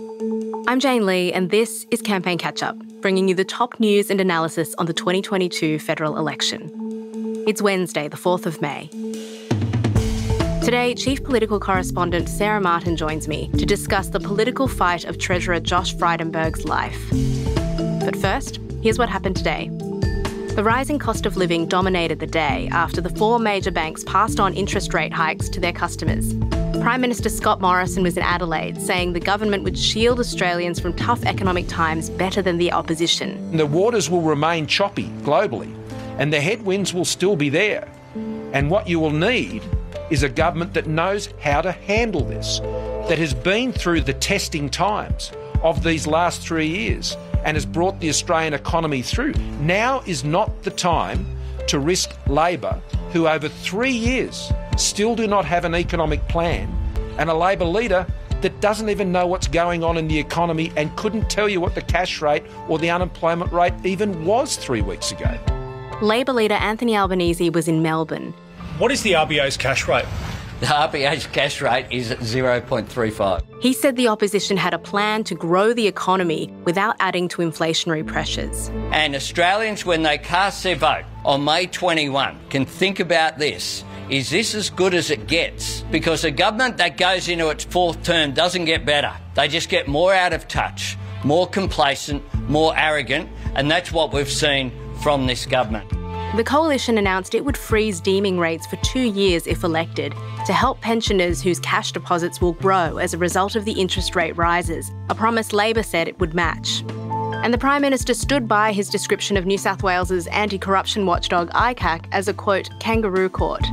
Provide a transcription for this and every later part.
I'm Jane Lee, and this is Campaign Catch-Up, bringing you the top news and analysis on the 2022 federal election. It's Wednesday, the 4th of May. Today, Chief Political Correspondent Sarah Martin joins me to discuss the political fight of Treasurer Josh Frydenberg's life. But first, here's what happened today. The rising cost of living dominated the day after the four major banks passed on interest rate hikes to their customers. Prime Minister Scott Morrison was in Adelaide saying the government would shield Australians from tough economic times better than the opposition. The waters will remain choppy globally and the headwinds will still be there. And what you will need is a government that knows how to handle this, that has been through the testing times of these last 3 years and has brought the Australian economy through. Now is not the time to risk Labor, who over 3 years still do not have an economic plan, and a Labor leader that doesn't even know what's going on in the economy and couldn't tell you what the cash rate or the unemployment rate even was 3 weeks ago. Labor leader Anthony Albanese was in Melbourne. What is the RBA's cash rate? The RBA's cash rate is at 0.35. He said the opposition had a plan to grow the economy without adding to inflationary pressures. And Australians, when they cast their vote on May 21, can think about this. Is this as good as it gets? Because a government that goes into its fourth term doesn't get better. They just get more out of touch, more complacent, more arrogant, and that's what we've seen from this government. The coalition announced it would freeze deeming rates for 2 years if elected to help pensioners whose cash deposits will grow as a result of the interest rate rises, a promise Labor said it would match. And the Prime Minister stood by his description of New South Wales's anti-corruption watchdog ICAC as a, quote, kangaroo court.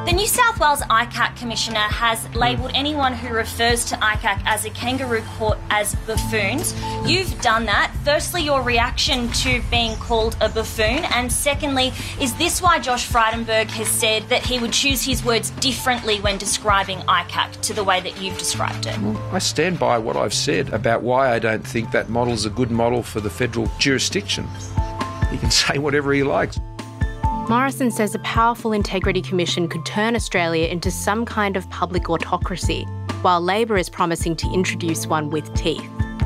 The New South Wales ICAC Commissioner has labelled anyone who refers to ICAC as a kangaroo court as buffoons. You've done that. Firstly, your reaction to being called a buffoon, and secondly, is this why Josh Frydenberg has said that he would choose his words differently when describing ICAC to the way that you've described it? I stand by what I've said about why I don't think that model is a good model for the federal jurisdiction. He can say whatever he likes. Morrison says a powerful integrity commission could turn Australia into some kind of public autocracy, while Labor is promising to introduce one with teeth.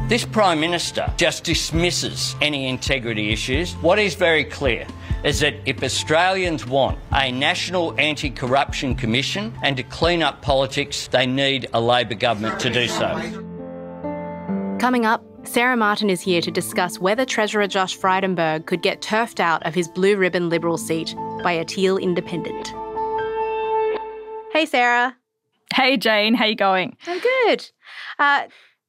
This Prime Minister just dismisses any integrity issues. What is very clear is that if Australians want a national anti-corruption commission and to clean up politics, they need a Labor government to do so. Coming up, Sarah Martin is here to discuss whether Treasurer Josh Frydenberg could get turfed out of his blue ribbon Liberal seat by a teal independent. Hey, Sarah. Hey, Jane. How you going? I'm good.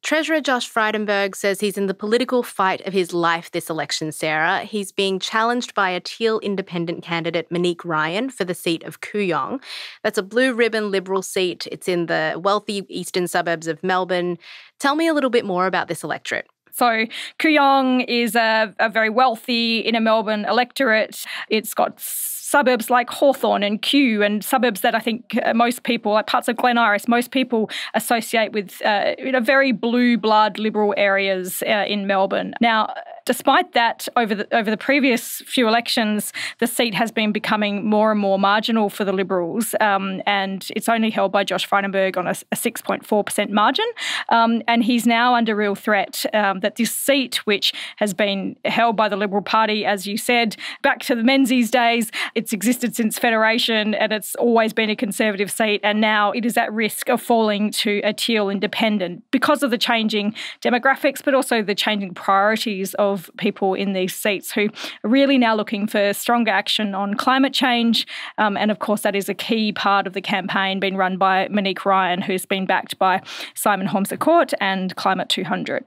Treasurer Josh Frydenberg says he's in the political fight of his life this election, Sarah. He's being challenged by a teal independent candidate, Monique Ryan, for the seat of Kooyong. That's a blue ribbon Liberal seat. It's in the wealthy eastern suburbs of Melbourne. Tell me a little bit more about this electorate. So Kooyong is a very wealthy inner Melbourne electorate. It's got suburbs like Hawthorn and Kew, and suburbs that I think most people, like parts of Glen Iris, most people associate with very blue blood Liberal areas in Melbourne. Now, despite that, over the previous few elections, the seat has been becoming more and more marginal for the Liberals, and it's only held by Josh Frydenberg on a 6.4% margin. And he's now under real threat that this seat, which has been held by the Liberal Party, as you said, back to the Menzies days, it's existed since Federation and it's always been a Conservative seat, and now it is at risk of falling to a teal independent because of the changing demographics, but also the changing priorities of people in these seats who are really now looking for stronger action on climate change. And of course, that is a key part of the campaign being run by Monique Ryan, who's been backed by Simon Holmes à Court and Climate 200.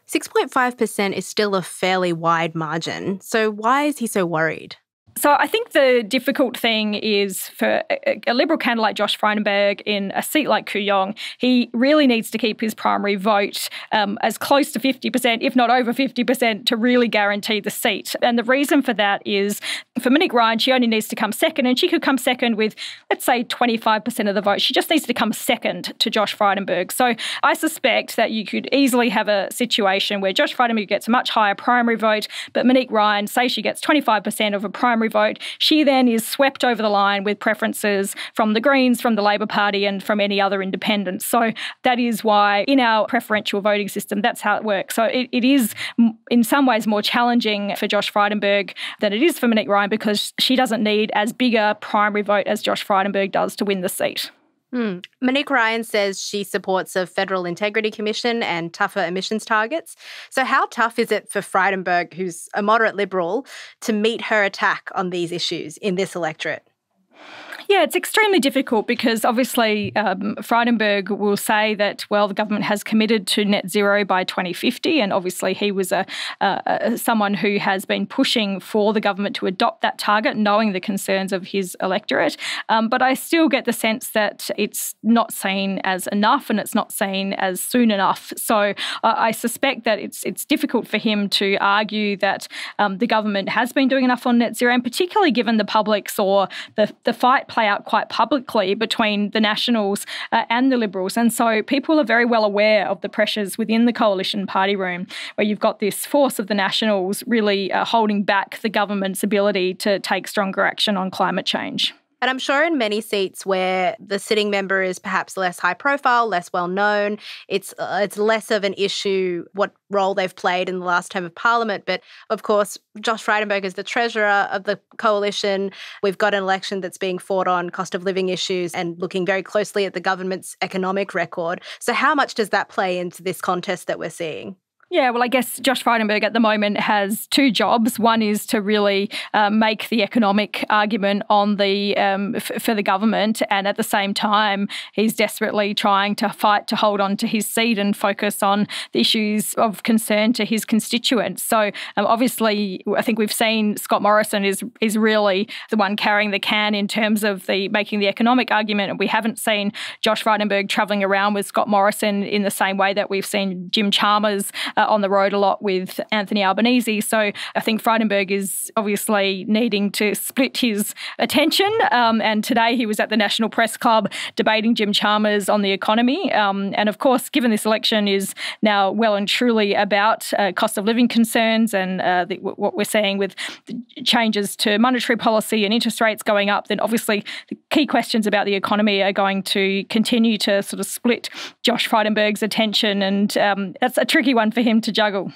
6.5% is still a fairly wide margin. So why is he so worried? So I think the difficult thing is for a Liberal candidate like Josh Frydenberg in a seat like Kooyong, he really needs to keep his primary vote as close to 50%, if not over 50%, to really guarantee the seat. And the reason for that is for Monique Ryan, she only needs to come second, and she could come second with, let's say, 25% of the vote. She just needs to come second to Josh Frydenberg. So I suspect that you could easily have a situation where Josh Frydenberg gets a much higher primary vote, but Monique Ryan, say she gets 25% of a primary primary vote, she then is swept over the line with preferences from the Greens, from the Labor Party and from any other independent. So that is why in our preferential voting system, that's how it works. So it is in some ways more challenging for Josh Frydenberg than it is for Monique Ryan because she doesn't need as big a primary vote as Josh Frydenberg does to win the seat. Monique Ryan says she supports a federal integrity commission and tougher emissions targets. So how tough is it for Frydenberg, who's a moderate Liberal, to meet her attack on these issues in this electorate? Yeah, it's extremely difficult because obviously Frydenberg will say that, well, the government has committed to net zero by 2050, and obviously he was someone who has been pushing for the government to adopt that target, knowing the concerns of his electorate. But I still get the sense that it's not seen as enough and it's not seen as soon enough. So I suspect that it's difficult for him to argue that the government has been doing enough on net zero, and particularly given the public saw the fight play out quite publicly between the Nationals and the Liberals. And so people are very well aware of the pressures within the coalition party room, where you've got this force of the Nationals really holding back the government's ability to take stronger action on climate change. And I'm sure in many seats where the sitting member is perhaps less high profile, less well known, it's less of an issue what role they've played in the last term of Parliament. But of course, Josh Frydenberg is the treasurer of the coalition. We've got an election that's being fought on cost of living issues and looking very closely at the government's economic record. So how much does that play into this contest that we're seeing? Yeah, well, I guess Josh Frydenberg at the moment has two jobs. One is to really make the economic argument on the for the government, and at the same time, he's desperately trying to fight to hold on to his seat and focus on the issues of concern to his constituents. So obviously, I think we've seen Scott Morrison is really the one carrying the can in terms of making the economic argument, and we haven't seen Josh Frydenberg travelling around with Scott Morrison in the same way that we've seen Jim Chalmers on the road a lot with Anthony Albanese. So I think Frydenberg is obviously needing to split his attention. And today he was at the National Press Club debating Jim Chalmers on the economy. And of course, given this election is now well and truly about cost of living concerns and what we're seeing with the changes to monetary policy and interest rates going up, then obviously the key questions about the economy are going to continue to sort of split Josh Frydenberg's attention. And that's a tricky one for him to juggle.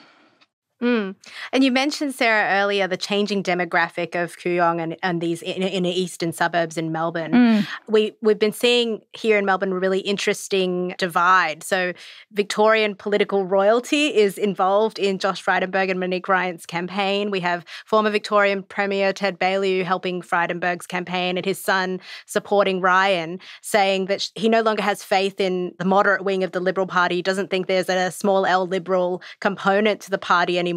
And you mentioned, Sarah, earlier the changing demographic of Kooyong and these inner eastern suburbs in Melbourne. We've been seeing here in Melbourne a really interesting divide. So Victorian political royalty is involved in Josh Frydenberg and Monique Ryan's campaign. We have former Victorian Premier Ted Baillieu helping Frydenberg's campaign and his son supporting Ryan, saying that he no longer has faith in the moderate wing of the Liberal Party. He doesn't think there's a small L Liberal component to the party anymore.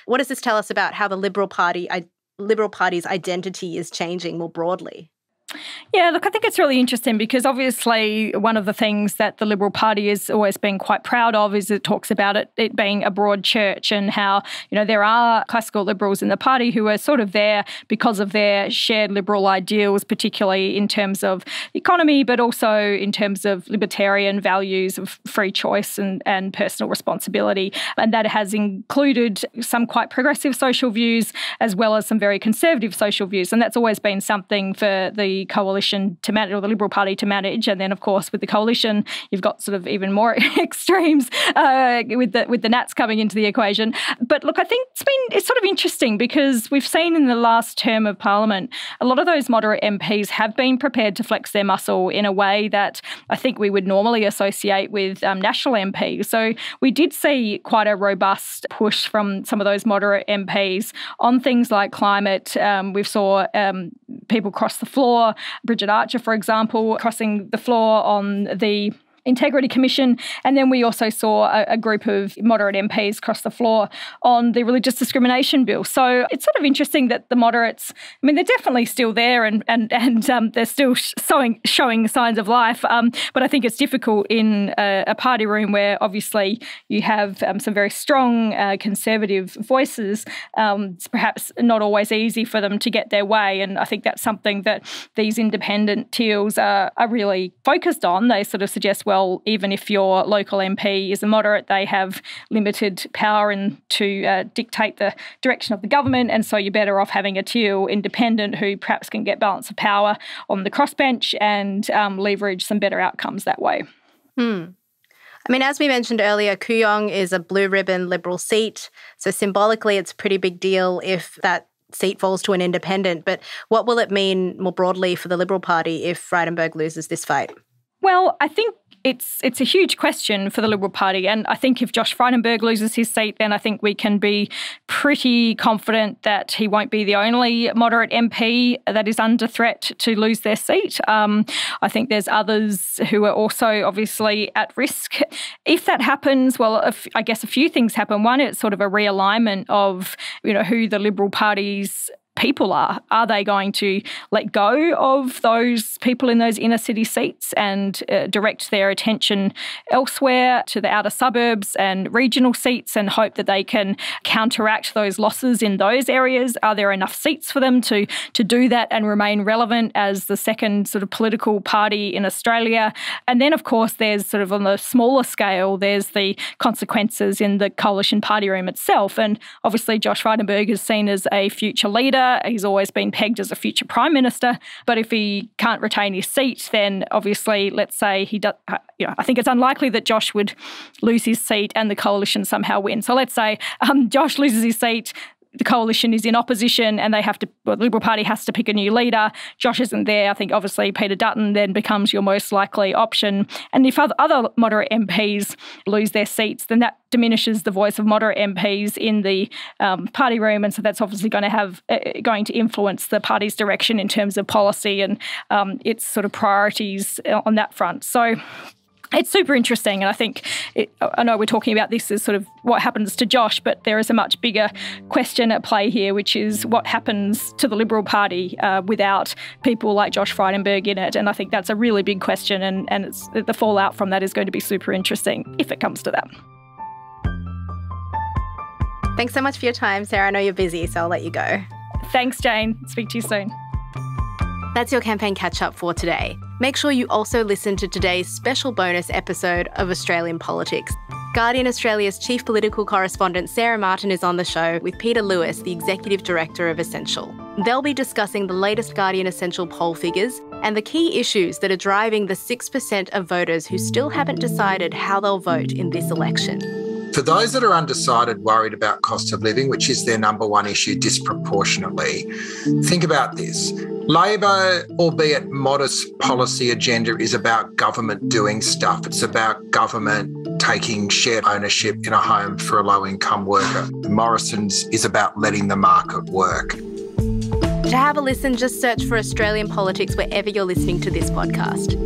What does this tell us about how the Liberal Party's identity is changing more broadly? Yeah, look, I think it's really interesting because obviously one of the things that the Liberal Party has always been quite proud of is it talks about it being a broad church, and how, there are classical Liberals in the party who are sort of there because of their shared Liberal ideals, particularly in terms of economy, but also in terms of libertarian values of free choice and personal responsibility. And that has included some quite progressive social views as well as some very conservative social views. And that's always been something for the coalition to manage, or the Liberal Party to manage. And then, of course, with the coalition, you've got sort of even more extremes with the Nats coming into the equation. But look, I think it's sort of interesting because we've seen in the last term of Parliament, a lot of those moderate MPs have been prepared to flex their muscle in a way that I think we would normally associate with national MPs. So we did see quite a robust push from some of those moderate MPs on things like climate. We saw people cross the floor. Bridget Archer, for example, crossing the floor on the Integrity Commission. And then we also saw a group of moderate MPs cross the floor on the religious discrimination bill. So it's sort of interesting that the moderates, they're definitely still there and they're still showing signs of life. But I think it's difficult in a party room where obviously you have some very strong conservative voices. It's perhaps not always easy for them to get their way. And I think that's something that these independent teals are really focused on. They sort of suggest, well, well, even if your local MP is a moderate, they have limited power to dictate the direction of the government, and so you're better off having a teal independent who perhaps can get balance of power on the crossbench and leverage some better outcomes that way. I mean, as we mentioned earlier, Kooyong is a blue ribbon Liberal seat, so symbolically it's a pretty big deal if that seat falls to an independent. But what will it mean more broadly for the Liberal Party if Frydenberg loses this fight? Well, I think it's a huge question for the Liberal Party. And I think if Josh Frydenberg loses his seat, then I think we can be pretty confident that he won't be the only moderate MP that is under threat to lose their seat. I think there's others who are also obviously at risk. If that happens, well, I guess a few things happen. One, it's sort of a realignment of, who the Liberal Party's people are. Are they going to let go of those people in those inner city seats and direct their attention elsewhere to the outer suburbs and regional seats and hope that they can counteract those losses in those areas? Are there enough seats for them to do that and remain relevant as the second sort of political party in Australia? And then, of course, there's sort of on the smaller scale, there's the consequences in the coalition party room itself. And obviously Josh Frydenberg is seen as a future leader. He's always been pegged as a future Prime Minister. But if he can't retain his seat, then obviously, let's say he does, I think it's unlikely that Josh would lose his seat and the coalition somehow win. So let's say Josh loses his seat, the coalition is in opposition and the Liberal Party has to pick a new leader. Josh isn't there. I think obviously Peter Dutton then becomes your most likely option. And if other moderate MPs lose their seats, then that diminishes the voice of moderate MPs in the party room. And so that's obviously going to influence the party's direction in terms of policy and its sort of priorities on that front. So it's super interesting, and I think I know we're talking about this as sort of what happens to Josh, but there is a much bigger question at play here, which is what happens to the Liberal Party without people like Josh Frydenberg in it. And I think that's a really big question, and the fallout from that is going to be super interesting if it comes to that. Thanks so much for your time, Sarah. I know you're busy, so I'll let you go. Thanks, Jane. Speak to you soon. That's your campaign catch-up for today. Make sure you also listen to today's special bonus episode of Australian Politics. Guardian Australia's chief political correspondent Sarah Martin is on the show with Peter Lewis, the executive director of Essential. They'll be discussing the latest Guardian Essential poll figures and the key issues that are driving the 6% of voters who still haven't decided how they'll vote in this election. For those that are undecided, worried about cost of living, which is their number one issue disproportionately, think about this. Labor, albeit modest policy agenda, is about government doing stuff. It's about government taking shared ownership in a home for a low-income worker. Morrison's is about letting the market work. To have a listen, just search for Australian Politics wherever you're listening to this podcast.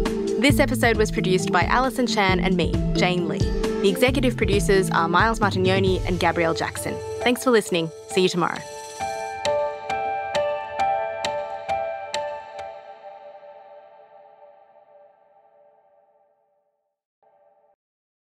This episode was produced by Alison Chan and me, Jane Lee. The executive producers are Miles Martignoni and Gabrielle Jackson. Thanks for listening. See you tomorrow.